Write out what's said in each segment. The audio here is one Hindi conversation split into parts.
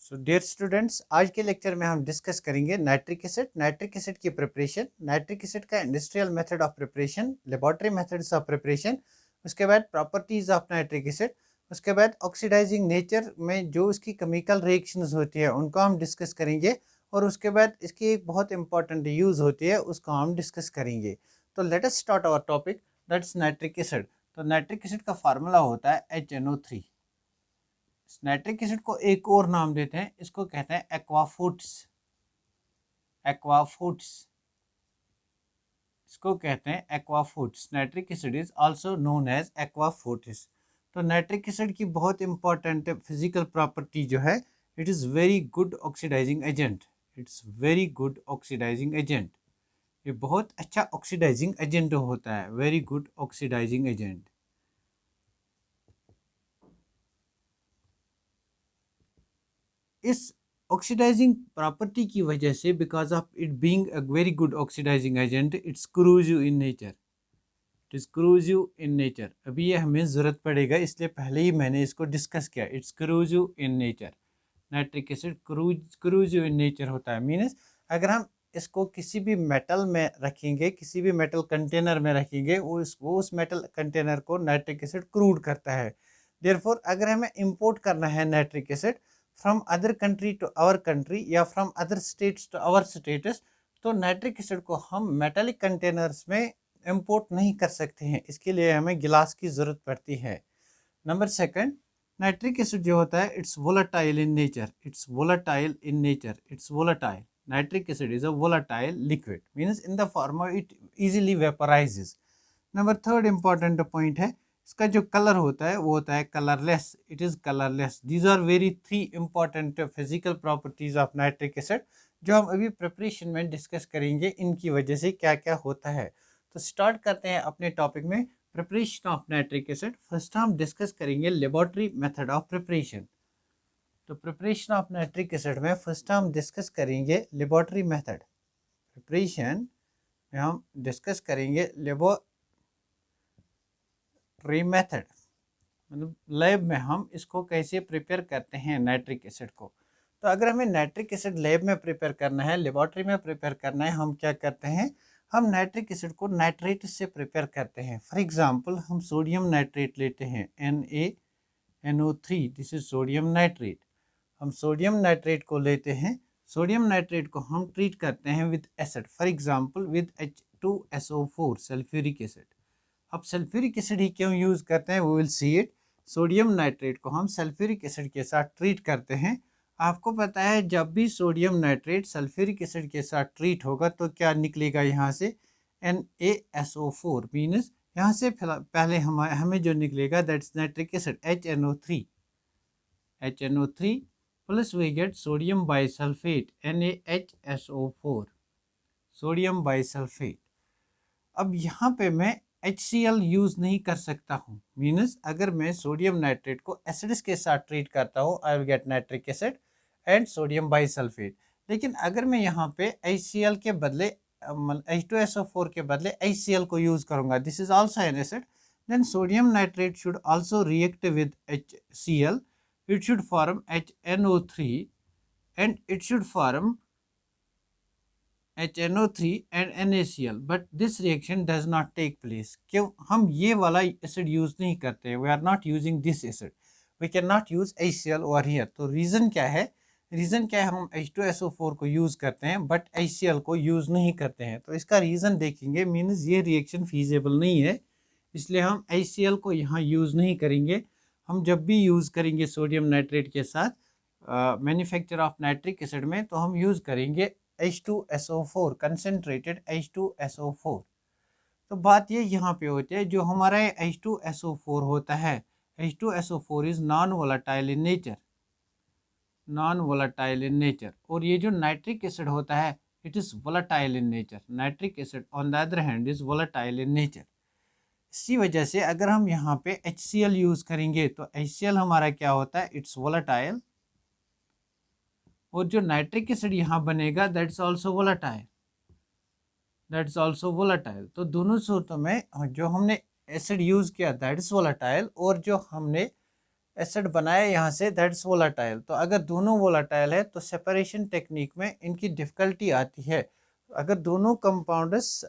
सो डियर स्टूडेंट्स, आज के लेक्चर में हम डिस्कस करेंगे नाइट्रिक एसिड। नाइट्रिक एसिड की प्रिपरेशन, नाइट्रिक एसिड का industrial method of preparation, laboratory methods of preparation, उसके बाद प्रॉपर्टीज ऑफ नाइट्रिक एसिड, उसके बाद ऑक्सीडाइजिंग नेचर में जो उसकी केमिकल रिएक्शंस होती है उनको हम डिस्कस करेंगे, और उसके बाद इसकी एक बहुत इंपॉर्टेंट यूज़ होती है उसको हम डिस्कस करेंगे। तो let us start our topic, that's nitric acid. तो नाइट्रिक एसिड का फार्मूला होता है HNO3। नाइट्रिक एसिड को एक और नाम देते हैं, इसको कहते हैं एक्वाफूड्स। एक्वाफूड्स, इसको कहते हैं aqua fortis. Nitric acid is also known as aqua fortis. तो नाइट्रिक एसिड की बहुत इंपॉर्टेंट फिजिकल प्रॉपर्टी जो है, it is very good oxidising agent. It's very good oxidising agent. ये बहुत अच्छा ऑक्सीडाइजिंग एजेंट होता है, वेरी गुड ऑक्सीडाइजिंग एजेंट। इस ऑक्सीडाइजिंग प्रॉपर्टी की वजह से, because of it being a very good oxidising agent, it's corrosive in nature. It is corrosive in nature. अभी ये हमें ज़रूरत पड़ेगा, इसलिए पहले ही मैंने इसको डिस्कस किया। It's corrosive in nature. Nitric acid corrosive in nature होता है। मीन्स अगर हम इसको किसी भी मेटल में रखेंगे, किसी भी मेटल कंटेनर में रखेंगे, वो उस मेटल कंटेनर को नाइट्रिक एसिड क्रूड करता है। देयरफॉर अगर हमें इंपोर्ट करना है nitric acid from other country to our country या from other states to our states, तो नाइट्रिक एसिड को हम मेटालिक कंटेनर्स में इंपोर्ट नहीं कर सकते हैं। इसके लिए हमें गिलास की ज़रूरत पड़ती है। नंबर सेकंड, नाइट्रिक एसिड जो होता है, it's volatile in nature. It's volatile in nature. It's volatile. Nitric acid is a volatile liquid, means in the form of it easily vaporises. Number third important point है, इसका जो कलर होता है वो होता है colourless. It is colourless. These are very three important physical properties of nitric acid, जो हम अभी प्रिपरेशन में डिस्कस करेंगे, इनकी वजह से क्या क्या होता है। तो स्टार्ट करते हैं अपने टॉपिक में, preparation of nitric acid. First हम डिस्कस करेंगे लेबोरेटरी मेथड ऑफ प्रिपरेशन। तो प्रिपरेशन ऑफ नाइट्रिक एसिड में फर्स्ट हम डिस्कस करेंगे लेबोरेटरी मेथड। प्रिपरेशन में हम डिस्कस करेंगे लेबोरेटरी मेथड, मतलब लैब में हम इसको कैसे प्रिपेयर करते हैं नाइट्रिक एसिड को। तो अगर हमें नाइट्रिक एसिड लैब में प्रिपेयर करना है, लेबोरेटरी में प्रिपेयर करना है, हम क्या करते हैं, हम नाइट्रिक एसिड को नाइट्रेट से प्रिपेयर करते हैं। फॉर एग्जांपल हम सोडियम नाइट्रेट लेते हैं, NaNO3, this is sodium nitrate. हम सोडियम नाइट्रेट को लेते हैं, सोडियम नाइट्रेट को हम ट्रीट करते हैं with acid, for example with H2SO4, sulphuric acid. अब सल्फ्यूरिक एसिड ही क्यों यूज़ करते हैं, वो will see it. Sodium nitrate को हम सल्फ्यूरिक एसिड के साथ ट्रीट करते हैं। आपको पता है जब भी सोडियम नाइट्रेट सल्फ्यूरिक एसिड के साथ ट्रीट होगा तो क्या निकलेगा यहाँ से, NaSO4, मीन्स यहाँ से पहले हमें जो निकलेगा that's nitric acid HNO3 plus we get sodium bisulphate NaHSO4, sodium bisulphate. अब यहाँ पे मैं HCl यूज़ नहीं कर सकता हूँ, मीन्स अगर मैं सोडियम नाइट्रेट को एसिड्स के साथ ट्रीट करता हूँ, I will get nitric acid and sodium bisulphate. लेकिन अगर मैं यहाँ पे HCl के बदले H2SO4 के बदले HCl को यूज़ करूँगा, this is also an acid, then sodium nitrate should also react with HCl, it should form HNO3 and it should form HNO3 and NaCl, but this reaction does not take place। क्यों हम ये वाला एसिड यूज़ नहीं करते, we are not using this acid, we can not use HCl over here. तो रीज़न क्या है, रीज़न क्या है, हम H2SO4 को यूज़ करते हैं बट HCl को यूज़ नहीं करते हैं। तो इसका रीज़न देखेंगे, मीन्स ये रिएक्शन फीजेबल नहीं है, इसलिए हम HCl को यहाँ यूज़ नहीं करेंगे। हम जब भी यूज़ करेंगे सोडियम नाइट्रेट के साथ मैन्युफैक्चर ऑफ नाइट्रिक एसिड में, तो हम यूज़ करेंगे H2SO4, कंसनट्रेटेड H2SO4। तो बात ये यहाँ पे होती है, जो हमारा H2SO4 होता है, H2SO4 is non volatile in nature, non volatile in nature. और ये जो नाइट्रिक एसिड होता है, it is volatile in nature. Nitric acid on the other hand is volatile in nature. इसी वजह से अगर हम यहाँ पे HCl यूज़ करेंगे तो HCl हमारा क्या होता है, इट्स वोलाटाइल, और जो नाइट्रिक एसिड यहाँ बनेगा that's also volatile, that's also volatile. तो दोनों सूरतों में जो हमने एसिड यूज़ किया दैट इज़ वोलाटाइल, और जो हमने एसिड बनाया यहाँ से, दैट्स वोलाटाइल। तो अगर दोनों वोलाटाइल है तो सेपरेशन टेक्निक में इनकी डिफ़िकल्टी आती है। अगर दोनों कंपाउंड्स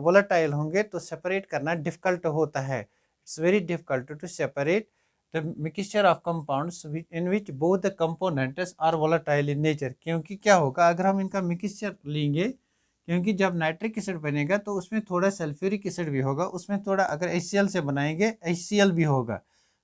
वोलाटाइल होंगे तो सेपरेट करना डिफ़िकल्ट होता है। It's very difficult to separate the mixture of compounds in which both the components are volatile in nature. क्योंकि क्या होगा अगर हम इनका मिक्सचर लेंगे, क्योंकि जब नाइट्रिक एसिड बनेगा तो उसमें थोड़ा सल्फ्यूरिक एसिड भी होगा, उसमें थोड़ा, अगर HCl से बनाएंगे HCl भी होगा।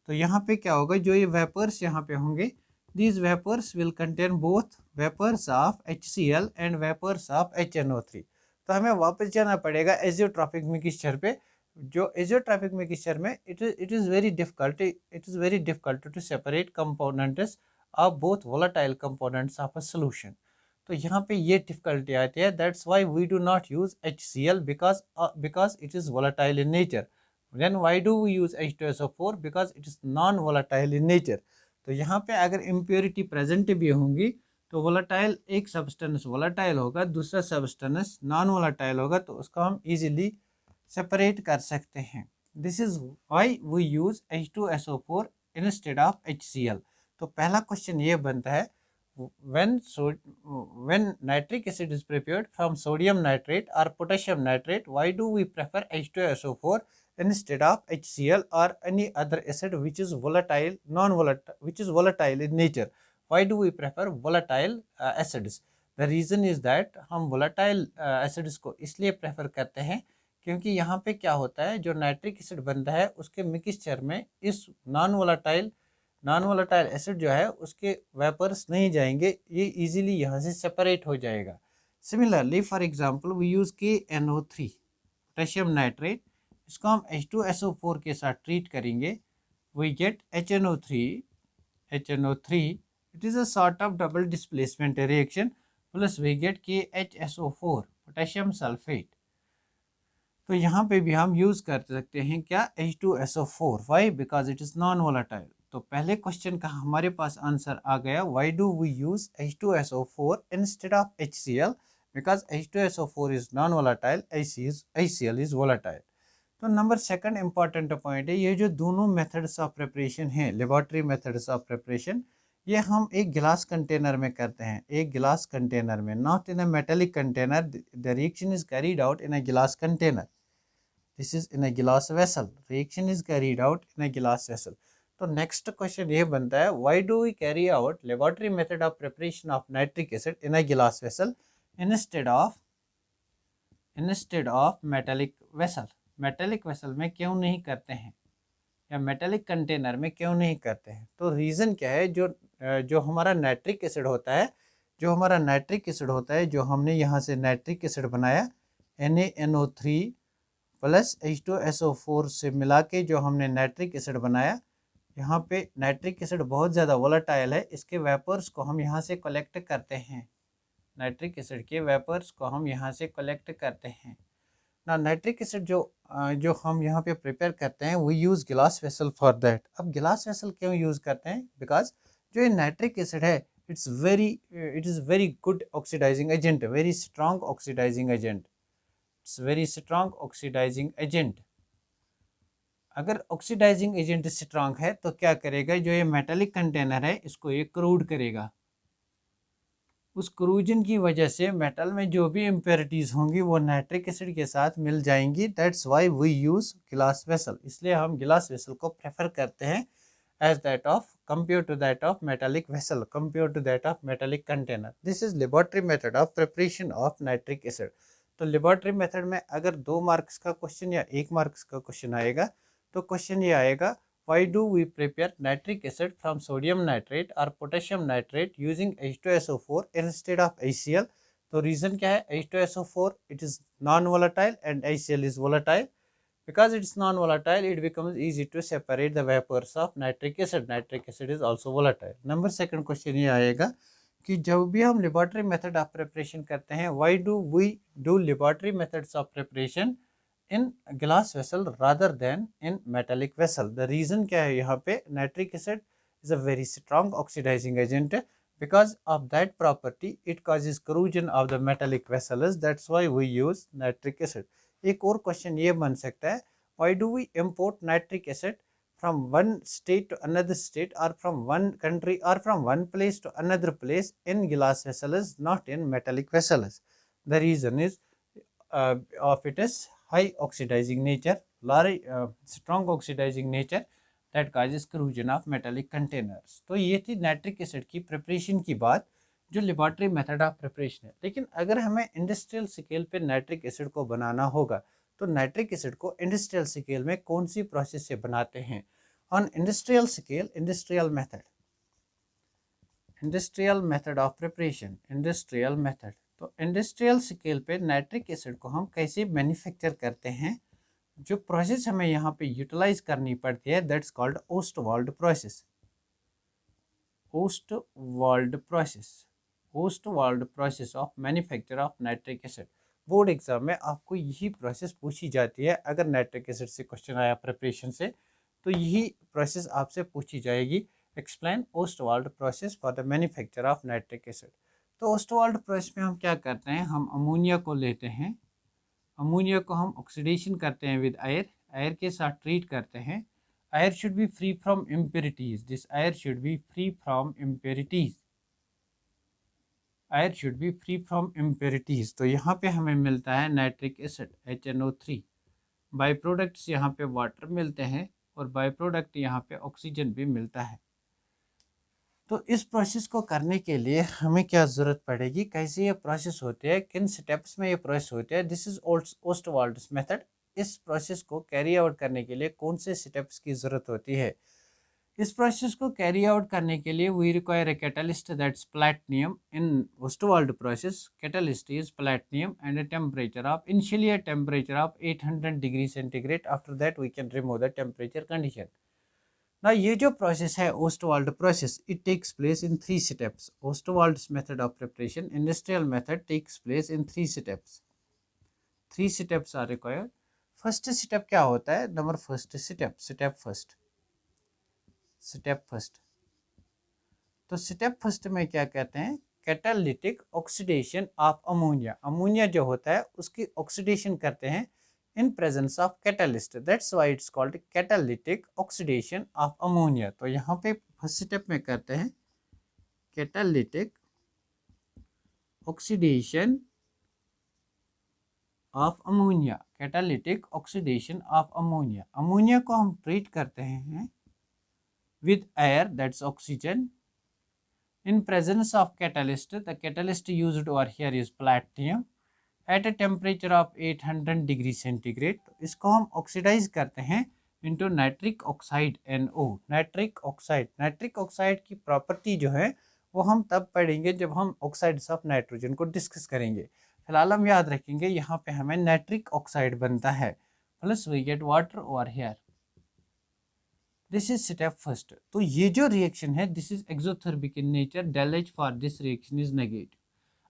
तो यहाँ पे क्या होगा, जो ये वेपर्स यहाँ पे होंगे, these vapours will contain both vapours of HCl and vapours of HNO3। तो हमें वापस जाना पड़ेगा एजियोट्रॉपिक मिक्सचर पे। जो एजियोट्रॉपिक मिक्सचर में it is very difficult to separate components of both volatile components of a solution. तो यहाँ पे ये डिफिकल्टी आती है, that's why we do not use HCl because it is volatile in nature. Then why do we use H2SO4? Because it is non-volatile in nature. तो यहाँ पे अगर इम्प्योरिटी प्रेजेंट भी होंगी तो वोलाटाइल, एक सब्सटेंस वोलाटाइल होगा, दूसरा सब्सटेंस नॉन वोलाटाइल होगा, तो उसको हम इजीली सेपरेट कर सकते हैं। This is why we use H2SO4 instead of HCl। तो पहला क्वेश्चन ये बनता है, when nitric acid is prepared from sodium nitrate or potassium nitrate, why do we prefer H2SO4 instead of HCl or any other acid which is volatile, which is volatile in nature? Why do we prefer volatile acids? The reason is that हम volatile acids को इसलिए prefer करते हैं क्योंकि यहाँ पे क्या होता है, जो नाइट्रिक एसिड बनता है उसके मिक्सचर में इस नॉन वोलेटाइल एसिड जो है उसके वेपर्स नहीं जाएंगे, ये इजीली यहाँ से सेपरेट हो जाएगा। Similarly for example we use KNO3 potassium nitrate, इसको हम H2SO4 के साथ ट्रीट करेंगे, we get HNO3 it is a sort of double displacement reaction, plus we get KHSO4 potassium sulphate. तो यहाँ पे भी हम यूज़ कर सकते हैं क्या, H2SO4। Why? Because it is non volatile. तो पहले क्वेश्चन का हमारे पास आंसर आ गया, why do we use H2SO4 instead of HCl? Because H2SO4 is non volatile, HCl is volatile. तो नंबर सेकंड इंपॉर्टेंट पॉइंट है, ये जो दोनों मेथड्स ऑफ प्रिपरेशन हैं, लेबोरेटरी मेथड्स ऑफ प्रिपरेशन, ये हम एक गिलास कंटेनर में करते हैं, एक गिलास कंटेनर में, not in a metallic container. The reaction is carried out in a glass container, this is in a glass vessel, reaction is carried out in a glass vessel. तो नेक्स्ट क्वेश्चन ये बनता है, why do we carry out laboratory method of preparation of nitric acid in a glass vessel instead of metallic vessel? Metallic vessel में क्यों नहीं करते हैं, या मेटेलिक कंटेनर में क्यों नहीं करते हैं? तो रीज़न क्या है, जो हमारा नाइट्रिक एसिड होता है, जो हमने यहाँ से नाइट्रिक एसिड बनाया NaNO3 प्लस H2SO4 से मिला के जो हमने नाइट्रिक एसिड बनाया, यहाँ पे नाइट्रिक एसिड बहुत ज़्यादा वोलेटाइल है, इसके वेपर्स को हम यहाँ से कलेक्ट करते हैं, नाइट्रिक एसिड के वेपर्स को हम यहाँ से कलेक्ट करते हैं ना। नाइट्रिक एसिड जो हम यहाँ पे प्रिपेयर करते हैं, we use glass vessel for that. अब गिलास वेसल क्यों यूज़ करते हैं? बिकॉज जो ये नाइट्रिक एसिड है it is very good oxidising agent, very strong oxidising agent, it's very strong oxidising agent. अगर ऑक्सीडाइजिंग एजेंट स्ट्रॉन्ग है तो क्या करेगा, जो ये मेटेलिक कंटेनर है इसको ये क्रूड करेगा, उस क्रूजन की वजह से मेटल में जो भी इम्प्योरिटीज़ होंगी वो नाइट्रिक एसिड के साथ मिल जाएंगी। That's why we use glass vessel, इसलिए हम गिलास वेसल को प्रेफर करते हैं as that of compare to that of metallic vessel, compare to that of metallic container. This is laboratory method of preparation of nitric acid. तो लेबोरेटरी मेथड में अगर 2 मार्क्स का क्वेश्चन या 1 मार्क्स का क्वेश्चन आएगा तो क्वेश्चन ये आएगा, why do we prepare nitric acid from sodium nitrate or potassium nitrate using H2SO4 instead of HCl? तो रीज़न क्या है, H2SO4 it is non-volatile and HCl is volatile. Because it is non-volatile, it becomes easy to separate the vapors of nitric acid. Nitric acid is also volatile. Number second question ये आएगा कि जब भी हम लेबोरेटरी मेथड ऑफ प्रिपरेशन करते हैं, why do we do laboratory methods of preparation in glass vessel rather than in metallic vessel? The reason क्या है, यहाँ पे nitric acid is a very strong oxidizing agent, because of that property it causes corrosion of the metallic vessels. That's why we use nitric acid. एक और क्वेश्चन ये बन सकता है, why do we import nitric acid from one state to another state, or from one country, or from one place to another place in glass vessels, not in metallic vessels. The reason is of its high oxidizing nature, strong oxidizing nature that causes corrosion of metallic containers. तो ये थी नाइट्रिक एसिड की प्रिपरेशन की बात, जो लेबॉर्ट्री मेथड ऑफ प्रिपरेशन है। लेकिन अगर हमें इंडस्ट्रियल स्केल पे नाइट्रिक एसिड को बनाना होगा, तो नाइट्रिक एसिड को इंडस्ट्रियल स्केल में कौन सी प्रोसेस से बनाते हैं? On industrial scale, industrial method of preparation, industrial method. तो इंडस्ट्रियल स्केल पे नाइट्रिक एसिड को हम कैसे मैन्युफैक्चर करते हैं, जो प्रोसेस हमें यहाँ पे यूटिलाइज करनी पड़ती है, that's called Ostwald process. Ostwald process of manufacture of nitric acid. Board exam में आपको यही प्रोसेस पूछी जाती है। अगर नाइट्रिक एसिड से क्वेश्चन आया प्रिपरेशन से, तो यही प्रोसेस आपसे पूछी जाएगी। Explain Ostwald process for the manufacture of nitric acid. तो ओस्टवाल्ड प्रोसेस में हम क्या करते हैं, हम अमोनिया को लेते हैं, अमोनिया को हम ऑक्सीडेशन करते हैं विद एयर, एयर के साथ ट्रीट करते हैं। Air should be free from impurities, this air should be free from impurities, air should be free from impurities. तो यहाँ पे हमें मिलता है nitric acid HNO3। By products यहाँ पे वाटर मिलते हैं, और बाई प्रोडक्ट यहाँ पे ऑक्सीजन भी मिलता है। तो इस प्रोसेस को करने के लिए हमें क्या ज़रूरत पड़ेगी, कैसे ये प्रोसेस होती है, किन स्टेप्स में ये प्रोसेस होती है, दिस इज ओस्टवाल्ड्स मेथड। इस प्रोसेस को कैरी आउट करने के लिए कौन से स्टेप्स की ज़रूरत होती है? इस प्रोसेस को कैरी आउट करने के लिए we require a catalyst, that's platinum. In Ostwald process catalyst is platinum and a temperature of initially a temperature of 800 degree centigrade. After that we can remove the temperature condition. ना ये जो प्रोसेस है Ostwald process, it takes place in 3 steps. Ostwald's method of preparation, industrial method, takes place in 3 steps. 3 steps are required. First step क्या होता है? Number first step first. तो स्टेप फर्स्ट में क्या कहते हैं? Catalytic oxidation of ammonia. Ammonia जो होता है उसकी ऑक्सीडेशन करते हैं in presence of catalyst, that's why it's called catalytic oxidation of ammonia। तो यहाँ पे फर्स्ट स्टेप में करते हैं catalytic oxidation of ammonia, catalytic oxidation of ammonia. Ammonia को हम ट्रीट करते हैं with air, that's oxygen, in presence of catalyst। the catalyst used over here is platinum at a temperature of 800 degree centigrade. इसको हम ऑक्सीडाइज करते हैं into nitric oxide NO। Nitric oxide की प्रॉपर्टी जो है वो हम तब पढ़ेंगे जब हम ऑक्साइड्स ऑफ नाइट्रोजन को डिस्कस करेंगे। फिलहाल हम याद रखेंगे यहाँ पे हमें नाइट्रिक ऑक्साइड बनता है, plus we get water over here. This is step first. तो ये जो रिएक्शन है this is exothermic in nature, del H for this reaction is negative.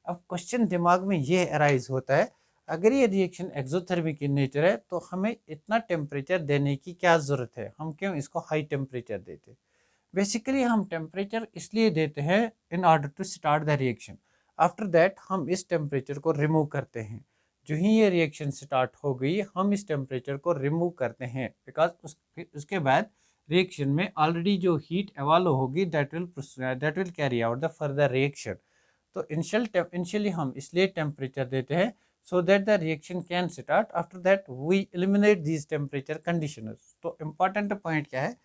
अब क्वेश्चन दिमाग में ये अराइज होता है, अगर ये रिएक्शन एक्सोथर्मिक इन नेचर है तो हमें इतना टेम्परेचर देने की क्या ज़रूरत है, हम क्यों इसको हाई टेम्परेचर देते? बेसिकली हम टेम्परेचर इसलिए देते हैं in order to start the reaction. After that हम इस टेम्परेचर को रिमूव करते हैं। जो ही ये रिएक्शन स्टार्ट हो गई हम इस टेम्परेचर को रिमूव करते हैं, बिकॉज उसके बाद रिएक्शन में ऑलरेडी जो हीट एवॉल्व होगी that will carry out the further reaction. तो इनिशियली हम इसलिए टेम्परेचर देते हैं so that the reaction can start, after that we eliminate these temperature conditions। तो important पॉइंट क्या है?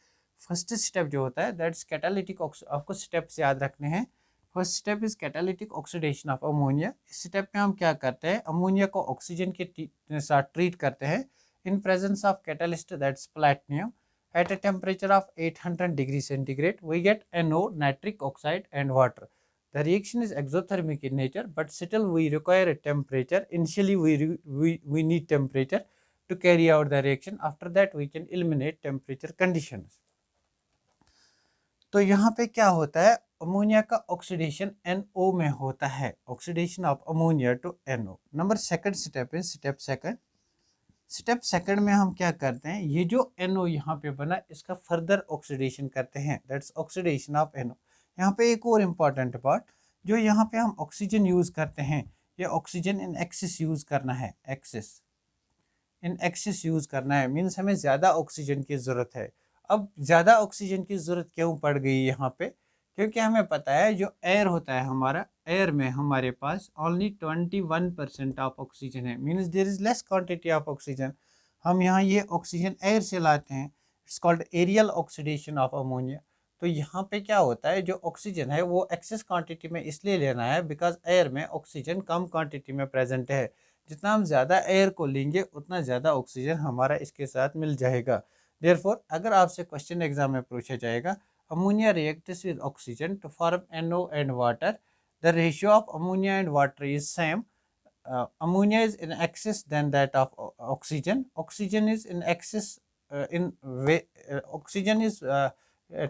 फर्स्ट स्टेप जो होता है दैट्स कैटालिटिक, आपको स्टेप्स याद रखने हैं। First step is catalytic oxidation of ammonia. इस स्टेप में हम क्या करते हैं, अमोनिया को ऑक्सीजन के साथ ट्रीट करते हैं in presence of catalyst that's platinum at a temperature of 800 degree centigrade. We get NO, nitric oxide and water. The reaction is exothermic in nature, but still we require a temperature. Initially we need temperature to carry out the reaction. After that we can eliminate temperature conditions। तो यहाँ पे क्या होता है, अमोनिया का ऑक्सीडेशन NO में होता है, oxidation of ammonia to NO। Number second step है स्टेप सेकंड में हम क्या करते हैं, ये जो NO यहाँ पे बना इसका फर्दर ऑक्सीडेशन करते हैं, दैट्स ऑक्सीडेशन ऑफ NO। यहाँ पे एक और इम्पॉर्टेंट पार्ट, जो यहाँ पे हम ऑक्सीजन यूज़ करते हैं, ये ऑक्सीजन इन एक्सेस यूज़ करना है, इन एक्सेस यूज़ करना है, मीन्स हमें ज़्यादा ऑक्सीजन की ज़रूरत है। अब ज़्यादा ऑक्सीजन की ज़रूरत क्यों पड़ गई यहाँ पे? क्योंकि हमें पता है जो एयर होता है हमारा, एयर में हमारे पास ओनली 21% ऑफ ऑक्सीजन है, means there is less quantity of oxygen. हम यहाँ ये ऑक्सीजन एयर से लाते हैं, it's called aerial oxidation of ammonia. तो यहाँ पे क्या होता है, जो ऑक्सीजन है वो एक्सेस क्वांटिटी में इसलिए लेना है बिकॉज एयर में ऑक्सीजन कम क्वांटिटी में प्रेजेंट है। जितना हम ज़्यादा एयर को लेंगे उतना ज़्यादा ऑक्सीजन हमारा इसके साथ मिल जाएगा। देयरफॉर अगर आपसे क्वेश्चन एग्जाम में पूछा जाएगा ammonia reacts with oxygen to form NO and water, the ratio of ammonia and water is same. Ammonia is in excess than that of oxygen. Oxygen is in excess oxygen is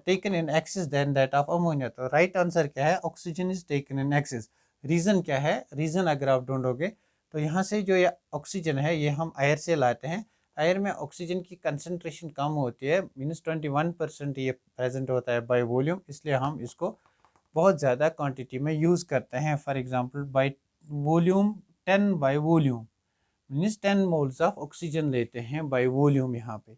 taken in excess than that of ammonia. तो राइट आंसर क्या है? Oxygen is taken in excess. Reason क्या है? रीज़न अगर आप ढूंढोगे तो यहाँ से जो ये ऑक्सीजन है ये हम एयर से लाते हैं। एयर में ऑक्सीजन की कंसनट्रेशन कम होती है, मीन्स 21% ये प्रेजेंट होता है बाय वॉल्यूम, इसलिए हम इसको बहुत ज़्यादा क्वांटिटी में यूज़ करते हैं। For example by volume 10 by volume means 10 moles of oxygen लेते हैं बाय वॉल्यूम यहाँ पे।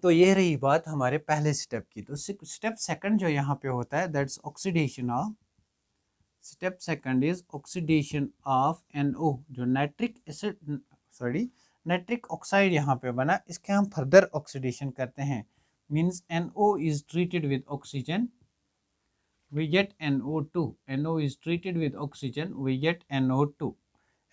तो ये रही बात हमारे पहले स्टेप की। तो स्टेप सेकंड जो यहाँ पे होता है that's oxidation of, step second is oxidation of NO, जो नाइट्रिक एसिड नाइट्रिक ऑक्साइड यहाँ पे बना, इसके हम फर्दर ऑक्सीडेशन करते हैं। Means NO is treated with oxygen, we get NO2. NO is treated with oxygen, we get NO2.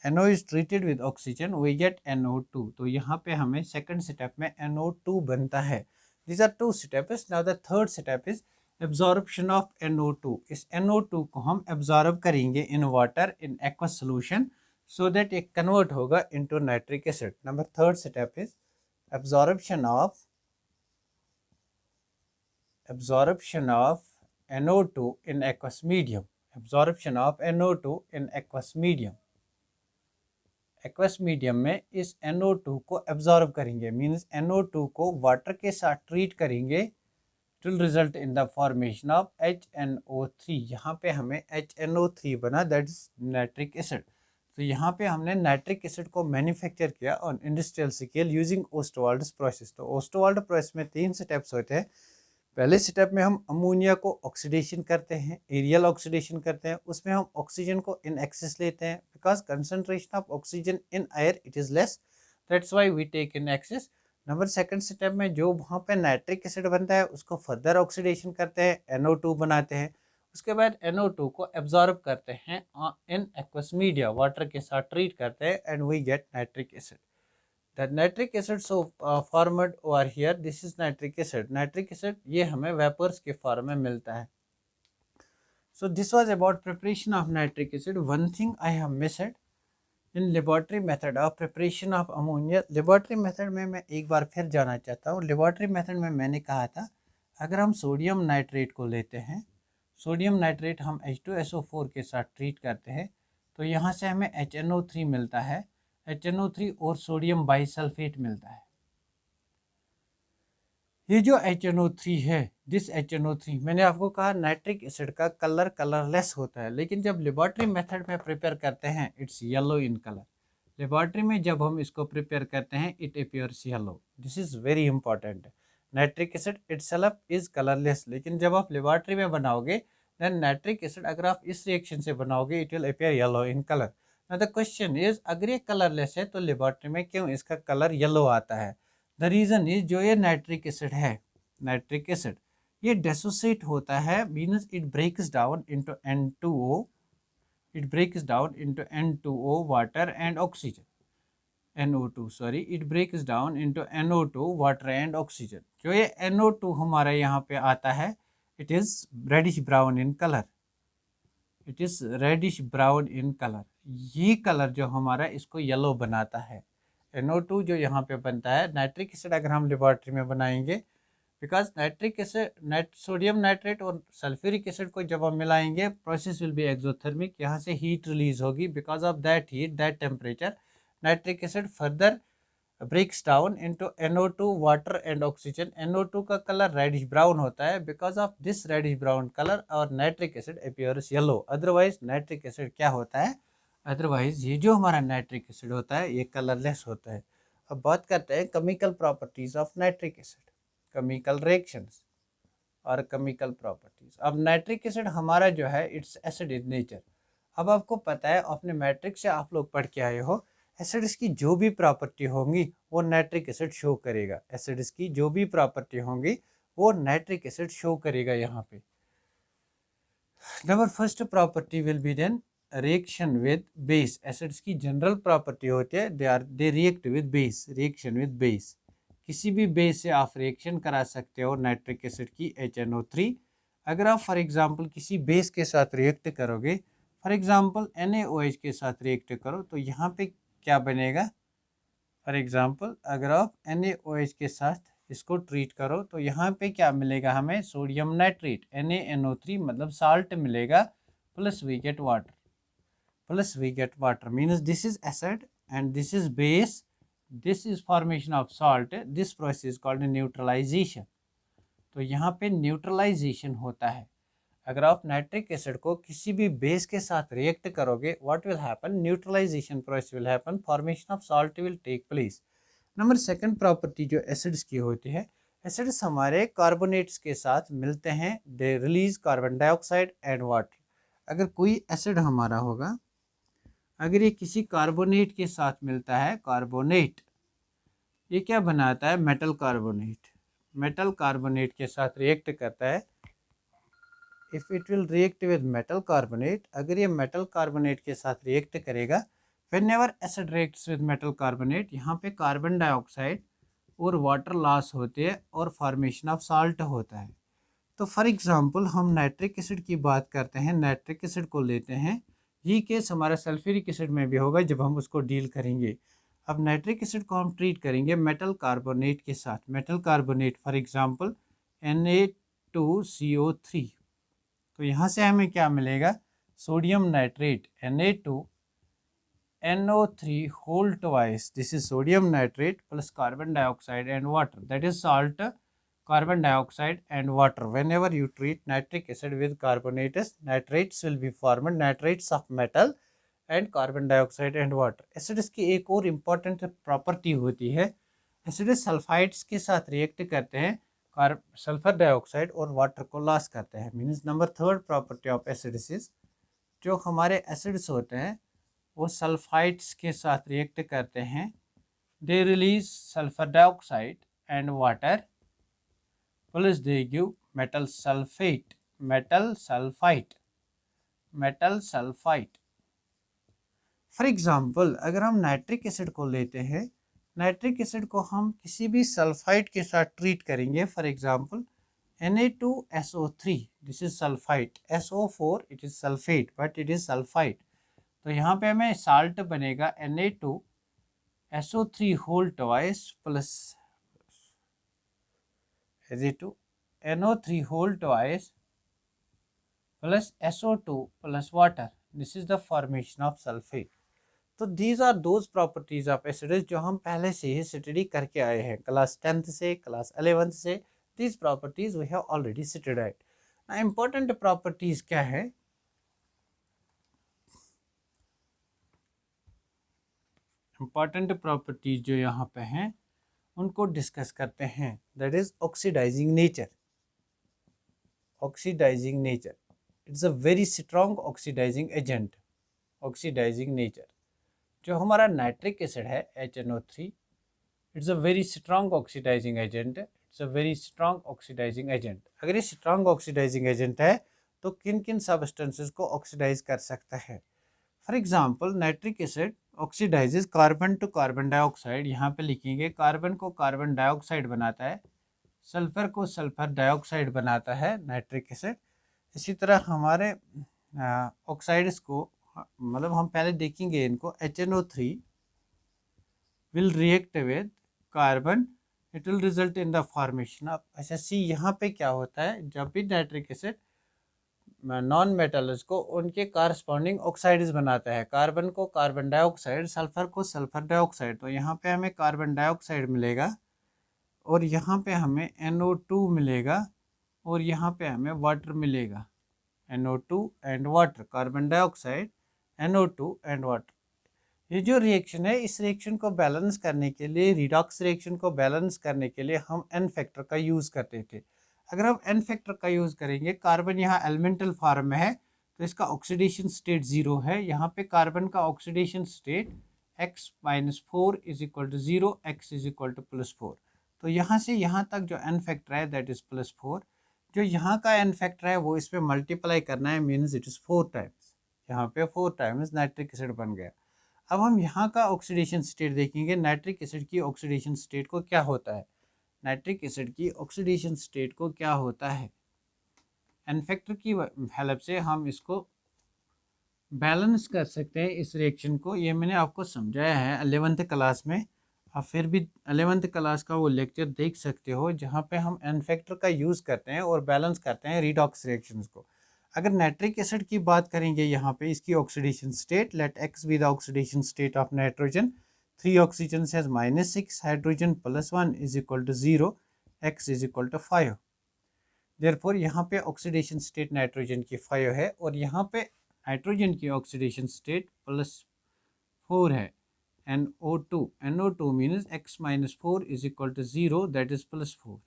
NO is treated with oxygen, we get NO2. तो यहाँ पे हमें सेकंड स्टेप में NO2 बनता है। These are two steps. Now the third step is absorption of NO2. इस NO2 को हम absorb करेंगे in water in aqueous solution so that it convert होगा into nitric acid. Number third step is absorption of NO2 in aqueous medium. Absorption of NO2 in aqueous medium. Aqueous medium में इस NO2 को एब्जॉर्ब करेंगे, मीन्स NO2 को वाटर के साथ ट्रीट करेंगे to result in the formation of HNO3। यहाँ पे हमें HNO3 बना, दैट इज नाइट्रिक एसिड। तो यहाँ पे हमने नाइट्रिक एसिड को मैन्युफैक्चर किया on industrial scale using Ostwald's process. तो ओस्टवाल्ड प्रोसेस में 3 स्टेप्स होते हैं। पहले स्टेप में हम अमोनिया को ऑक्सीडेशन करते हैं, एरियल ऑक्सीडेशन करते हैं, उसमें हम ऑक्सीजन को इन एक्सेस लेते हैं because concentration of oxygen in air it is less, that's why we take in excess. Number second step में जो वहाँ पे नाइट्रिक एसिड बनता है उसको फर्दर ऑक्सीडेशन करते हैं, NO2 बनाते हैं। उसके बाद NO2 को एब्जॉर्ब करते हैं इन एक्वस मीडिया, वाटर के साथ ट्रीट करते हैं and we get nitric acid. The nitric acid formed over here, this is nitric acid. Nitric acid ये हमें vapors के फॉर्म में मिलता है। So this was about preparation of nitric acid. One thing I have missed in laboratory method of preparation of ammonia. Laboratory method में मैं एक बार फिर जाना चाहता हूँ। Laboratory method में मैंने कहा था अगर हम सोडियम नाइट्रेट को लेते हैं, सोडियम नाइट्रेट हम H2SO4 के साथ ट्रीट करते हैं तो यहाँ से हमें HNO3 मिलता है, HNO3 और सोडियम बाइसल्फेट मिलता है। ये जो HNO3 है, दिस HNO3 मैंने आपको कहा नाइट्रिक एसिड का कलर कलरलेस होता है, लेकिन जब लेबॉर्ट्री मेथड में प्रिपेयर करते हैं it's yellow in colour. Laboratory में जब हम इसको प्रिपेयर करते हैं it appears yellow, this is very important. Nitric acid itself is colourless, लेकिन जब आप लेबॉर्ट्री में बनाओगे देन नाइट्रिक एसिड अगर आप इस रिएक्शन से बनाओगे it will appear yellow in colour. Now the question is अगर ये कलरलेस है तो लेबॉर्ट्री में क्यों इसका कलर येलो आता है? द रीज़न इज जो ये नाइट्रिक एसिड है, नाइट्रिक एसिड ये डिसोसिएट होता है, means it breaks down into N2O, it breaks down into N2O water and oxygen, NO2 sorry, it breaks down into NO2 water and oxygen. जो ये NO2 हमारा यहाँ पे आता है it is reddish brown in colour, it is reddish brown in colour. ये कलर जो हमारा इसको येलो बनाता है। NO2 जो यहाँ पे बनता है, नाइट्रिक एसिड अगर हम लेबॉर्ट्री में बनाएंगे because nitric acid sodium nitrate और सल्फ्यूरिक एसिड को जब हम मिलाएंगे प्रोसेस विल बी एक्सोथर्मिक, यहाँ से हीट रिलीज होगी, because of that heat that temperature nitric acid further breaks down into NO2 water and oxygen। NO2 का कलर रेडिश ब्राउन होता है, because of this reddish brown colour और nitric acid appears yellow. Otherwise nitric acid क्या होता है, अदरवाइज ये जो हमारा नाइट्रिक एसिड होता है ये कलरलेस होता है। अब बात करते हैं chemical properties of nitric acid, chemical reactions और केमिकल प्रॉपर्टीज। अब नाइट्रिक एसिड हमारा जो है इट्स एसिड इन नेचर। अब आपको पता है, अपने मैट्रिक से आप लोग पढ़ के आए हो, एसिड्स की जो भी प्रॉपर्टी होंगी वो नाइट्रिक एसिड शो करेगा। एसिड्स की जो भी प्रॉपर्टी होंगी वो नाइट्रिक एसिड शो करेगा। यहाँ पे number first property will be then reaction with base. Acids की जनरल प्रॉपर्टी होती है they react with base, reaction with base. किसी भी बेस से आप रिएक्शन करा सकते हो नाइट्रिक एसिड की HNO3। अगर आप फॉर एग्जांपल किसी बेस के साथ रिएक्ट करोगे, फॉर एग्जांपल NaOH के साथ रिएक्ट करो, तो यहाँ पे क्या बनेगा? फॉर एग्जांपल अगर आप NaOH के साथ इसको ट्रीट करो तो यहाँ पे क्या मिलेगा हमें? सोडियम नाइट्रेट, NaNO3 मतलब साल्ट मिलेगा, plus we get water, plus we get water means this is acid and this is base, this is formation of salt, this process called neutralisation. तो यहाँ पे न्यूट्रलाइजेशन होता है। अगर आप नाइट्रिक एसिड को किसी भी बेस के साथ रिएक्ट करोगे, what will happen? Neutralisation process will happen, formation of salt will take place. Number second property जो एसिड्स की होती है, एसिड्स हमारे कार्बोनेट्स के साथ मिलते हैं, they release carbon dioxide and water. अगर कोई एसिड हमारा होगा, अगर ये किसी कार्बोनेट के साथ मिलता है, कार्बोनेट, ये क्या बनाता है? Metal carbonate. मेटल कार्बोनेट के साथ रिएक्ट करता है। If it will react with metal carbonate, अगर ये मेटल कार्बोनेट के साथ रिएक्ट करेगा, whenever acid reacts with metal carbonate, यहाँ पे कार्बन डाइऑक्साइड और वाटर लॉस होते हैं और फॉर्मेशन ऑफ साल्ट होता है। तो फॉर एग्जांपल हम नाइट्रिक एसिड की बात करते हैं, नाइट्रिक एसिड को लेते हैं, ये केस हमारा सल्फ्यूरिक एसिड में भी होगा जब हम उसको डील करेंगे। अब नाइट्रिक एसिड को हम ट्रीट करेंगे मेटल कार्बोनेट के साथ। Metal carbonate for example Na2CO3, तो यहाँ से हमें क्या मिलेगा? Sodium nitrate, Na2NO3 whole twice, this is sodium nitrate plus carbon dioxide and water, that is salt, carbon dioxide and water. Whenever you treat nitric acid with carbonates, nitrates will be formed, nitrates of metal and carbon dioxide and water. Acids की एक और इम्पॉर्टेंट प्रॉपर्टी होती है, एसिड सल्फाइड्स के साथ रिएक्ट करते हैं, सल्फर डाइऑक्साइड और वाटर को लॉस करते हैं। Means number third property of acids is, जो हमारे एसिड्स होते हैं वो सल्फाइड्स के साथ रिएक्ट करते हैं, they release sulphur dioxide and water, plus they give metal sulphate, metal sulphite, metal sulphite. For example अगर हम नाइट्रिक एसिड को लेते हैं, नाइट्रिक एसिड को हम किसी भी सल्फाइड के साथ ट्रीट करेंगे, for example Na2SO3, this is sulphite, SO4 it is sulphate but it is sulphite. तो यहाँ पे हमें साल्ट बनेगा Na2SO3 whole twice plus NO3 whole twice plus SO2 plus water. This is the formation of sulfate. तो these are those properties of acids जो हम पहले से ही स्टडी करके आए हैं क्लास 10th से, क्लास 11th से। These properties we have already studied. Now important properties क्या है? important properties जो यहाँ पे हैं उनको डिस्कस करते हैं। That is oxidising nature. Oxidising nature, it's a very strong oxidising agent. Oxidising nature, जो हमारा नाइट्रिक एसिड है HNO3, it's a very strong oxidising agent, it's a very strong oxidising agent. अगर ये स्ट्रॉन्ग ऑक्सीडाइजिंग एजेंट है तो किन किन सब्सटेंसेस को ऑक्सीडाइज कर सकता है? For example nitric acid oxidises carbon to carbon dioxide, यहाँ पे लिखेंगे कार्बन को कार्बन डाइऑक्साइड बनाता है, सल्फर को सल्फर डाइऑक्साइड बनाता है नाइट्रिक एसिड। इसी तरह हमारे ऑक्साइड्स को, मतलब हम पहले देखेंगे इनको, HNO3 will react with carbon, it will result in the formation of, अच्छा सी यहाँ पे क्या होता है, जब भी नाइट्रिक एसिड नॉन मेटल्स को उनके कारस्पॉन्डिंग ऑक्साइड्स बनाता है, कार्बन को कार्बन डाइऑक्साइड, सल्फर को सल्फर डाइऑक्साइड, तो यहाँ पे हमें कार्बन डाइऑक्साइड मिलेगा और यहाँ पे हमें NO2 मिलेगा और यहाँ पे हमें वाटर मिलेगा, NO2 and water, carbon dioxide, NO2 and water. ये जो रिएक्शन है, इस रिएक्शन को बैलेंस करने के लिए, रिडॉक्स रिएक्शन को बैलेंस करने के लिए हम एन फैक्टर का यूज़ करते थे। अगर हम एन फैक्टर का यूज़ करेंगे, कार्बन यहाँ एलिमेंटल फॉर्म में है तो इसका ऑक्सीडेशन स्टेट 0 है। यहाँ पे कार्बन का oxidation state x-4 is equal to 0, x is equal to +4। तो यहाँ से यहाँ तक जो एन फैक्टर है दैट इज +4। जो यहाँ का एन फैक्टर है वो इस पर मल्टीप्लाई करना है, मीन्स इट इज़ 4 टाइम्स। यहाँ पे 4 टाइम्स नाइट्रिक एसिड बन गया। अब हम यहाँ का ऑक्सीडेशन स्टेट देखेंगे, नाइट्रिक एसिड की ऑक्सीडेशन स्टेट को क्या होता है। नाइट्रिक एसिड की ऑक्सीडेशन स्टेट को क्या होता है, एन फैक्टर की हेल्प से हम इसको बैलेंस कर सकते हैं इस रिएक्शन को। ये मैंने आपको समझाया है 11th क्लास में। आप फिर भी 11th क्लास का वो लेक्चर देख सकते हो जहाँ पे हम एन फैक्टर का यूज़ करते हैं और बैलेंस करते हैं रिडॉक्स रिएक्शंस को। अगर नाइट्रिक एसिड की बात करेंगे यहाँ पे, इसकी oxidation state, let x be the oxidation state of nitrogen. 3 oxygen has -6, hydrogen +1 is equal to 0, x is equal to 5। Therefore यहाँ पे ऑक्सीडेशन स्टेट नाइट्रोजन की 5 है और यहाँ पे नाइट्रोजन की ऑक्सीडेशन स्टेट +4 है, NO2। NO2 means x-4 is equal to 0, that is +4।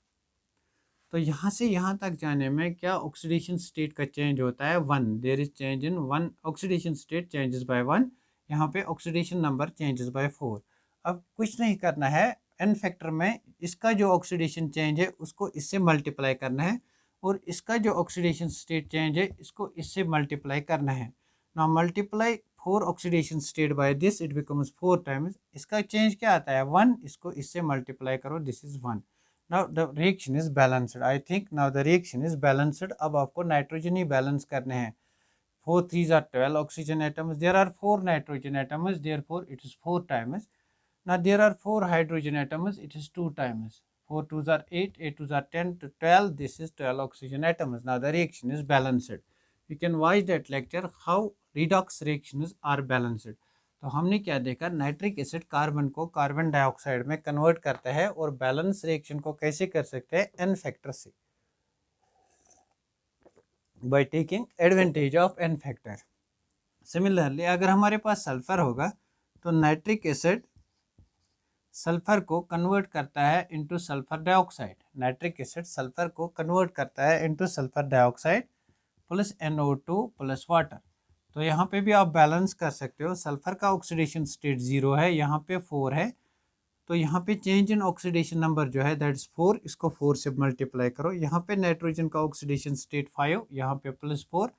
तो यहाँ से यहाँ तक जाने में क्या ऑक्सीडेशन स्टेट का चेंज होता है, 1। There is change in 1, oxidation state changes by 1। यहाँ पे ऑक्सीडेशन नंबर चेंजेस बाय 4। अब कुछ नहीं करना है, एन फैक्टर में इसका जो ऑक्सीडेशन चेंज है उसको इससे मल्टीप्लाई करना है और इसका जो ऑक्सीडेशन स्टेट चेंज है इसको इससे मल्टीप्लाई करना है। ना multiply 4 oxidation state by this, it becomes 4 times. इसका चेंज क्या आता है, 1, इसको इससे मल्टीप्लाई करो, this is 1। now the reaction is balanced, I think now the reaction is balanced। अब आपको नाइट्रोजन ही बैलेंस करने हैं। 4 3s are 12 oxygen atoms, there are 4 nitrogen atoms, therefore it is 4 times। now there are 4 hydrogen atoms, it is 2 times। 4 2s are 8, 8 2s are 10 to 12, this is 12 oxygen atoms। now the reaction is balanced। you can watch that lecture how redox reactions are balanced। तो हमने क्या देखा, नाइट्रिक एसिड कार्बन को कार्बन डाइऑक्साइड में कन्वर्ट करता है और बैलेंस रिएक्शन को कैसे कर सकते हैं, एन फैक्टर से, by taking advantage of n factor. Similarly अगर हमारे पास सल्फर होगा तो नाइट्रिक एसिड सल्फर को कन्वर्ट करता है into sulphur dioxide. Nitric acid sulphur को कन्वर्ट करता है into sulphur dioxide plus NO2 plus water. तो यहाँ पे भी आप बैलेंस कर सकते हो। सल्फर का ऑक्सीडेशन स्टेट 0 है, यहाँ पे 4 है, तो यहाँ पे चेंज इन ऑक्सीडेशन नंबर जो है दैट इज 4, इसको 4 से मल्टीप्लाई करो। यहाँ पे नाइट्रोजन का ऑक्सीडेशन स्टेट 5, यहाँ पे +4,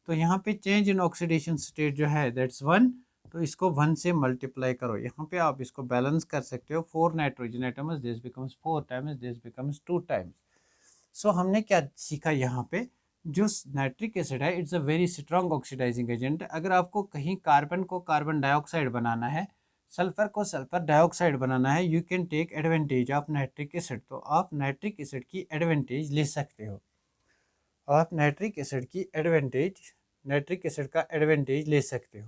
तो यहाँ पे चेंज इन ऑक्सीडेशन स्टेट जो है दैट्स 1, तो इसको 1 से मल्टीप्लाई करो। यहाँ पे आप इसको बैलेंस कर सकते हो। 4 nitrogen atoms, this becomes 4 times, this becomes 2 times. So हमने क्या सीखा यहाँ पे, जो नाइट्रिक एसिड है it's a very strong oxidising agent. अगर आपको कहीं कार्बन को कार्बन डाइऑक्साइड बनाना है, सल्फर को सल्फर डाइऑक्साइड बनाना है, you can take advantage of nitric acid. तो आप नाइट्रिक एसिड की एडवांटेज ले सकते हो। आप नाइट्रिक एसिड की एडवांटेज, नाइट्रिक एसिड का एडवांटेज ले सकते हो,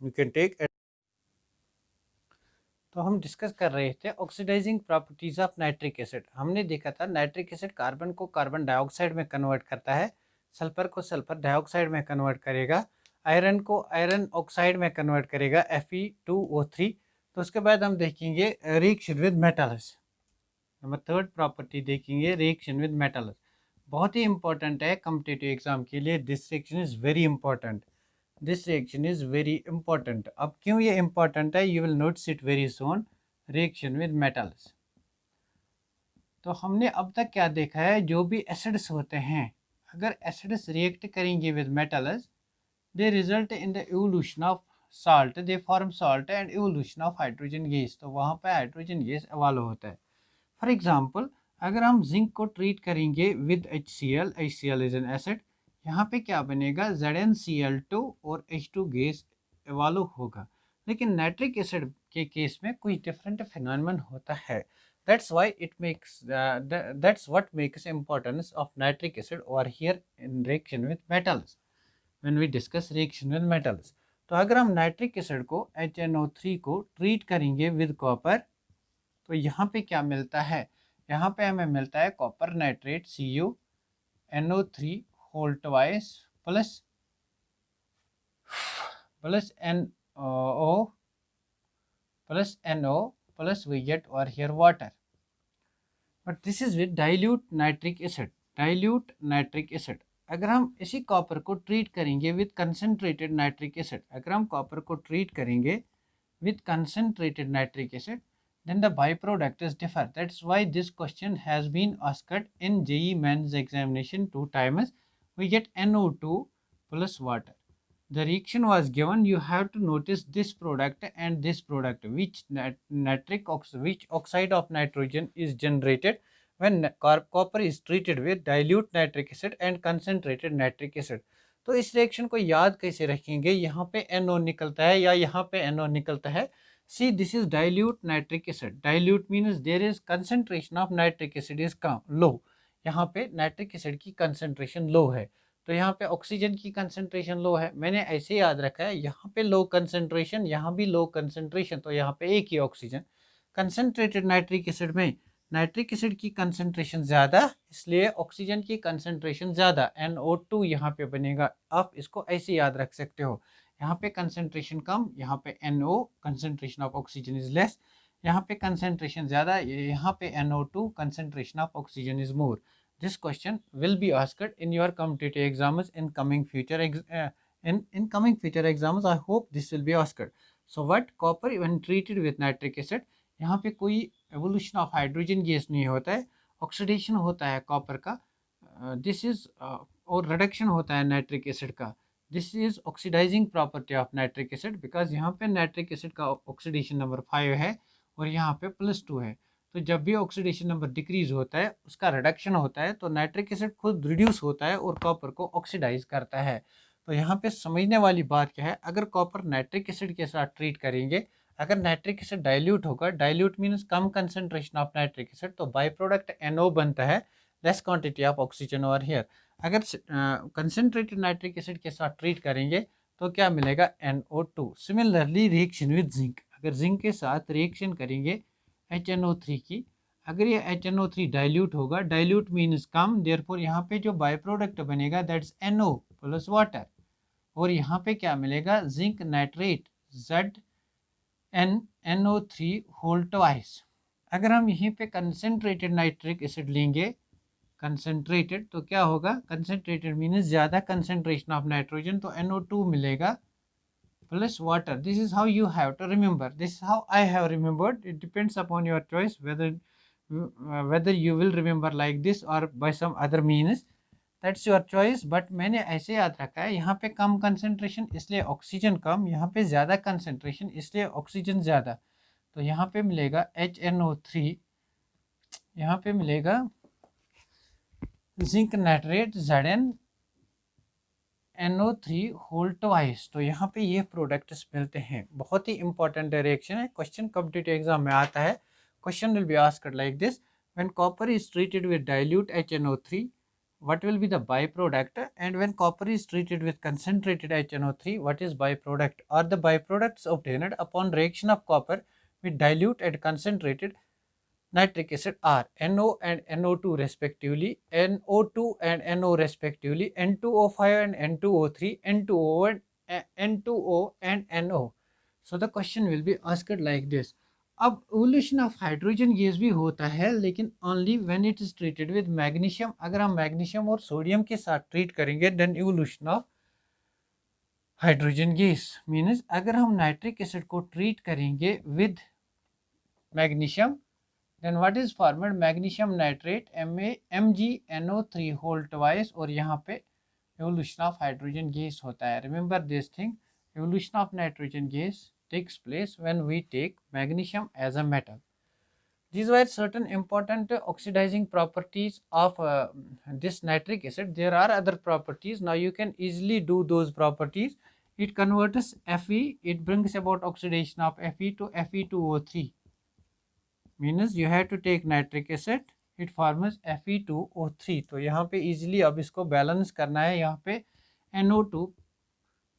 यू कैन टेक। तो हम डिस्कस कर रहे थे oxidising properties of nitric acid. हमने देखा था नाइट्रिक एसिड कार्बन को कार्बन डाइऑक्साइड में कन्वर्ट करता है, सल्फर को सल्फर डाइऑक्साइड में कन्वर्ट करेगा, आयरन को आयरन ऑक्साइड में कन्वर्ट करेगा, Fe2O3। तो उसके बाद हम देखेंगे reaction with metals. Number 3rd property देखेंगे, रिएक्शन विद मेटल्स। बहुत ही इंपॉर्टेंट है कॉम्पिटिटिव एग्जाम के लिए, this reaction is very important, this reaction is very important. अब क्यों ये इंपॉर्टेंट है, you will notice it very soon. Reaction with metals, तो हमने अब तक क्या देखा है, जो भी एसिड्स होते हैं, अगर एसिड्स रिएक्ट करेंगे with metals, they result in the evolution of salt, they form salt and evolution of hydrogen gas. तो वहाँ पर हाइड्रोजन गैस इवॉल्व होता है। फॉर एग्जाम्पल अगर हम जिंक को ट्रीट करेंगे with HCl, HCl is an acid, यहाँ पे क्या बनेगा, ZnCl2 और H2 गैस इवॉल्व होगा। लेकिन नाइट्रिक एसिड के केस में कुछ डिफरेंट फिनोमेनन होता है। That's why it makes, that's what makes importance of nitric acid और here in reaction with metals, when we discuss reaction with metals. तो अगर हम नाइट्रिक एसिड को HNO3 को ट्रीट करेंगे विद कॉपर, तो यहाँ पे क्या मिलता है, यहाँ पे हमें मिलता है copper nitrate CuNO3 whole twice plus O plus NO plus we get over here water. But this is with dilute nitric acid. Dilute nitric acid. अगर हम इसी कॉपर को ट्रीट करेंगे विद कंसनट्रेटेड नाइट्रिक एसिड, अगर हम कॉपर को ट्रीट करेंगे with concentrated nitric acid, then the byproduct is differ. That's why this question has been asked in JEE Mains examination 2 times. We get NO2 plus water. The reaction was given. You have to notice this product and this product, which which oxide of nitrogen is generated when copper is treated with dilute nitric acid and concentrated nitric acid. तो इस रिएक्शन को याद कैसे रखेंगे, यहाँ पे NO निकलता है या यहाँ पे NO निकलता है. See this is dilute nitric acid. Dilute means there is concentration of nitric acid is कम लो. यहाँ पे नाइट्रिक एसिड की कंसंट्रेशन लो है, तो यहाँ पे ऑक्सीजन की कंसंट्रेशन लो है. मैंने ऐसे याद रखा है, यहाँ पे लो कंसंट्रेशन, यहाँ भी लो कंसंट्रेशन, तो यहाँ पे एक ही ऑक्सीजन. कंसंट्रेटेड नाइट्रिक एसिड में नाइट्रिक एसिड की कंसंट्रेशन ज़्यादा, इसलिए ऑक्सीजन की कंसंट्रेशन ज़्यादा, NO2 यहाँ पे बनेगा. आप इसको ऐसे याद रख सकते हो, यहाँ पे कंसंट्रेशन कम, यहाँ पे NO concentration of oxygen is less, यहाँ पे कंसंट्रेशन ज़्यादा, यहाँ पे NO2 concentration of oxygen is more. This question will be asked in your competitive exams in coming future exams. I hope this will be asked. So what copper when treated with nitric acid, यहाँ पे कोई एवोल्यूशन ऑफ हाइड्रोजन गैस नहीं होता है, ऑक्सीडेशन होता है कॉपर का. दिस इज और रिडक्शन होता है नाइट्रिक एसिड का. This is oxidising property of nitric acid, because यहाँ पे नाइट्रिक एसिड का ऑक्सीडेशन नंबर 5 है और यहाँ पे +2 है. तो जब भी ऑक्सीडेशन नंबर डिक्रीज होता है उसका रिडक्शन होता है, तो नाइट्रिक एसिड खुद रिड्यूस होता है और कॉपर को ऑक्सीडाइज करता है. तो यहाँ पे समझने वाली बात क्या है, अगर कॉपर नाइट्रिक एसिड के साथ ट्रीट करेंगे, अगर नाइट्रिक एसिड डाइल्यूट होगा, dilute means come concentration of nitric acid, तो बाई प्रोडक्ट NO बनता है, less quantity of oxygen over here. अगर कंसंट्रेटेड नाइट्रिक एसिड के साथ ट्रीट करेंगे तो क्या मिलेगा, NO2. Similarly reaction with zinc, अगर जिंक के साथ रिएक्शन करेंगे HNO3 की, अगर ये HNO3 डाइल्यूट होगा, डाइल्यूट मीन्स कम, देयरफॉर यहाँ पे जो बाई प्रोडक्ट बनेगा दैट्स NO प्लस वाटर, और यहाँ पे क्या मिलेगा, zinc nitrate ZnNO3 whole twice. अगर हम यहीं पे कंसंट्रेटेड नाइट्रिक एसिड लेंगे, कंसंट्रेटेड, तो क्या होगा, कंसंट्रेटेड मीन्स ज़्यादा कंसंट्रेशन ऑफ नाइट्रोजन, तो NO2 मिलेगा plus water. This is how you have to remember. This is how I have remembered. It depends upon your choice whether you will remember like this or by some other means. That's your choice. But मैंने ऐसे याद रखा है, यहाँ पे कम कंसंट्रेशन इसलिए ऑक्सीजन कम, यहाँ पे ज़्यादा कंसंट्रेशन इसलिए ऑक्सीजन ज़्यादा. तो यहाँ पे मिलेगा HNO3, यहाँ पे मिलेगा zinc nitrate ZnNO3 whole twice. तो यहाँ पे ये प्रोडक्ट्स मिलते हैं. बहुत ही इंपॉर्टेंट रिएक्शन है, क्वेश्चन कॉम्पिटिटिव एग्जाम में आता है. Question will be asked like this, when copper is treated with dilute HNO3, what will be the byproduct, and when copper is treated with concentrated HNO3, what is byproduct, or the byproducts obtained upon reaction of copper with dilute and concentrated nitric acid are NO and NO2 respectively, NO2 and NO respectively, N2O5 and N2O3, N2O and N2O and NO. So the question will be asked like this. अब एवोल्यूशन ऑफ हाइड्रोजन गैस भी होता है, लेकिन only when it is treated with magnesium. अगर हम मैग्नीशियम और सोडियम के साथ ट्रीट करेंगे then evolution of hydrogen gas means, अगर हम नाइट्रिक एसिड को ट्रीट करेंगे with magnesium then what is formed, magnesium nitrate MgNO3 whole twice, और यहाँ पे एवोल्यूशन ऑफ हाइड्रोजन गैस होता है. Remember this thing, evolution of nitrogen gas takes place when we take magnesium as a metal. These were certain important oxidizing properties of this nitric acid. There are other properties. Now you can easily do those properties. It converts Fe, it brings about oxidation of Fe to Fe2O3. Means you have to take nitric acid, it forms Fe2O3. तो यहाँ पे easily अब इसको बैलेंस करना है, यहाँ पे NO2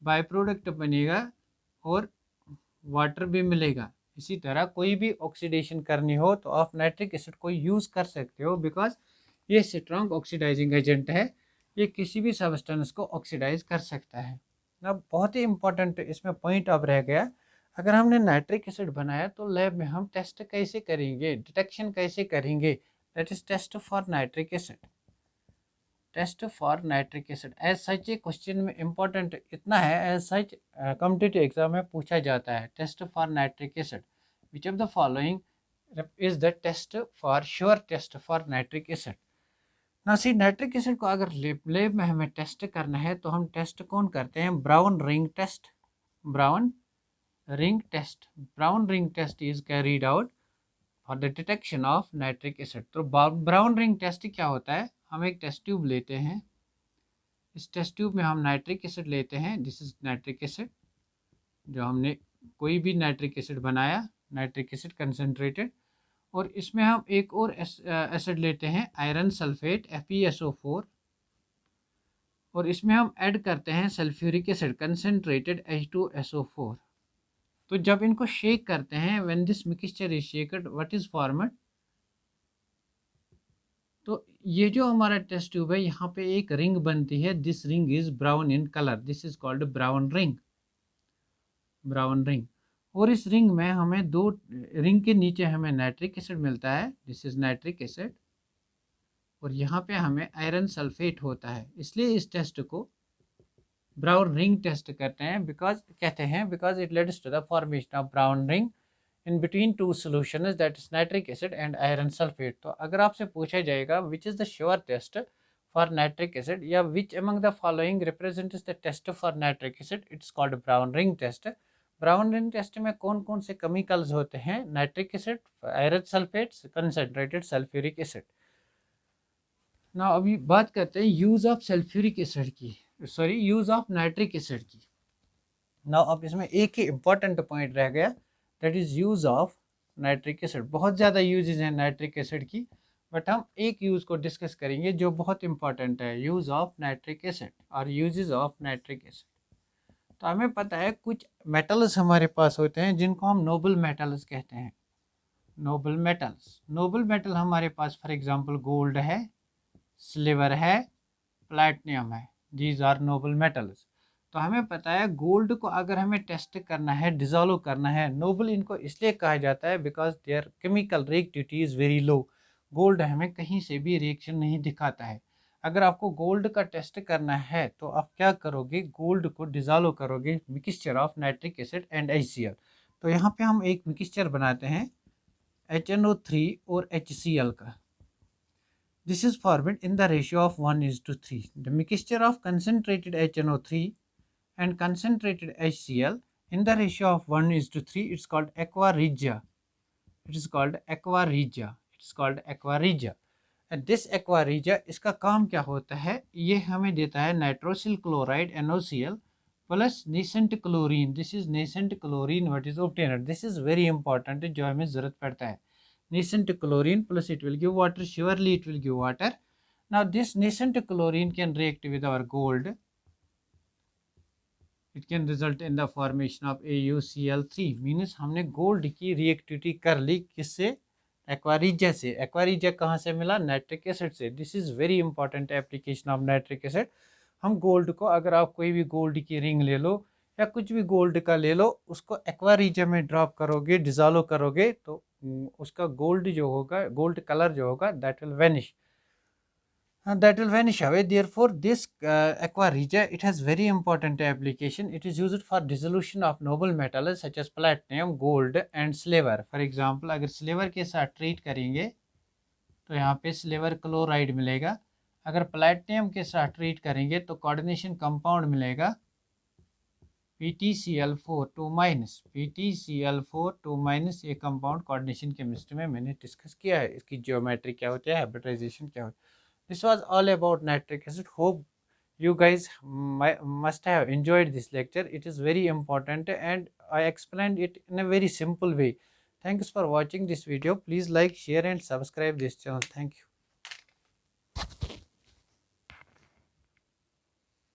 बाई प्रोडक्ट बनेगा और वाटर भी मिलेगा. इसी तरह कोई भी ऑक्सीडेशन करनी हो तो आप नाइट्रिक एसिड को यूज़ कर सकते हो, बिकॉज ये स्ट्रॉन्ग ऑक्सीडाइजिंग एजेंट है, ये किसी भी सब्सटेंस को ऑक्सीडाइज कर सकता है. ना बहुत ही इंपॉर्टेंट इसमें पॉइंट अब रह गया, अगर हमने नाइट्रिक एसिड बनाया तो लैब में हम टेस्ट कैसे करेंगे, डिटेक्शन कैसे करेंगे, that is test for nitric acid. Test for nitric acid as such ये क्वेश्चन में इंपॉर्टेंट इतना है, एज सच कॉम्पिटिटिव एग्जाम में पूछा जाता है, test for nitric acid which of the following is the test for sure test for nitric acid. ना सी नाइट्रिक एसिड को अगर लेब में हमें टेस्ट करना है तो हम टेस्ट कौन करते हैं, brown ring test. Brown ring test, brown ring test is carried out for the detection of nitric acid. तो ब्राउन रिंग टेस्ट क्या होता है, हम एक टेस्ट ट्यूब लेते हैं, इस टेस्ट ट्यूब में हम नाइट्रिक एसिड लेते हैं, दिस इज नाइट्रिक एसिड, जो हमने कोई भी नाइट्रिक एसिड बनाया, नाइट्रिक एसिड कंसनट्रेटेड, और इसमें हम एक और एसिड लेते हैं आयरन सल्फेट FeSO4, और इसमें हम ऐड करते हैं सल्फ्यूरिक एसिड कंसनट्रेटेड H2SO4। तो जब इनको शेक करते हैं, when this mixture is shaked what is formed, तो ये जो हमारा टेस्ट ट्यूब है यहाँ पे एक रिंग बनती है, this ring is brown in colour, this is called brown ring, brown ring. और इस रिंग में हमें दो, रिंग के नीचे हमें नाइट्रिक एसिड मिलता है, दिस इज नाइट्रिक एसिड, और यहाँ पे हमें आयरन सल्फेट होता है, इसलिए इस टेस्ट को ब्राउन रिंग टेस्ट करते हैं, because it leads to the formation of brown ring in between two solutions that is nitric acid and iron sulphate. तो अगर आपसे पूछा जाएगा which is the sure test for nitric acid, या which among the following represents the test for nitric acid, it's called brown ring test. Brown ring test में कौन कौन से केमिकल्स होते हैं, nitric acid, iron sulphate, concentrated sulphuric acid. ना अभी बात करते हैं यूज ऑफ सल्फ्यूरिक एसिड की, sorry use of nitric acid की। ना अब इसमें एक ही इम्पॉर्टेंट पॉइंट रह गया, that is use of nitric acid. बहुत ज़्यादा यूजेज हैं नाइट्रिक एसिड की, बट हम एक यूज़ को डिस्कस करेंगे जो बहुत इंपॉर्टेंट है, यूज ऑफ नाइट्रिक एसिड और यूजेज ऑफ नाइट्रिक एसिड। तो हमें पता है कुछ मेटल्स हमारे पास होते हैं जिनको हम नोबल मेटल्स कहते हैं, नोबल मेटल्स। नोबल मेटल हमारे पास फॉर एग्जांपल गोल्ड है, सिल्वर है, प्लैटिनम है, दीज आर नोबल मेटल्स। तो हमें पता है गोल्ड को अगर हमें टेस्ट करना है, डिजोल्व करना है, नोबल इनको इसलिए कहा जाता है because there chemical reactivity is very low. Gold हमें कहीं से भी रिएक्शन नहीं दिखाता है। अगर आपको गोल्ड का टेस्ट करना है तो आप क्या करोगे, गोल्ड को डिजोल्व करोगे mixture of nitric acid and HCl। तो यहाँ पे हम एक मिक्सचर बनाते हैं HNO3 और HCl का। This is formed in the ratio of 1:3. The mixture of concentrated HNO3 and concentrated HCl in the ratio of 1:3, it's called aqua regia. It is called aqua regia. It is called aqua regia. And this aqua regia, इसका काम क्या होता है, ये हमें देता है nitrosyl chloride NaCl plus nascent chlorine. This is nascent chlorine what is obtained, this is very important, जो हमें ज़रूरत पड़ता है। Nascent chlorine plus it will give water, surely it will give water. Now this nascent chlorine can react with our gold, it can result in the formation of AuCl3, means हमने गोल्ड की रिएक्टिविटी कर ली, किससे, एक्वारिजा से। एक्वारिजा कहाँ से मिला, नाइट्रिक एसिड से। This is very important application of nitric acid. हम गोल्ड को, अगर आप कोई भी गोल्ड की रिंग ले लो या कुछ भी गोल्ड का ले लो, उसको एक्वारिजा में ड्रॉप करोगे, डिजोल्व करोगे, तो उसका गोल्ड जो होगा, गोल्ड कलर जो होगा, that will vanish, that will vanish away. Therefore this aqua regia, it has very important application. It is used for dissolution of noble metals such as platinum, gold and silver. For example, अगर सिल्वर के साथ ट्रीट करेंगे तो यहाँ पे सिल्वर क्लोराइड मिलेगा, अगर प्लैटिनम के साथ ट्रीट करेंगे तो कोऑर्डिनेशन कंपाउंड मिलेगा PtCl4 2-, PtCl4 2-। ये कंपाउंड कोऑर्डिनेशन केमिस्ट्री में मैंने डिस्कस किया है, इसकी ज्योमेट्री क्या होती है, हाइब्रिडाइजेशन क्या होती है। This was all about nitric acid. Hope you guys must have enjoyed this lecture. It is very important and I explained it in a very simple way. Thanks for watching this video. Please like, share and subscribe this channel. Thank you.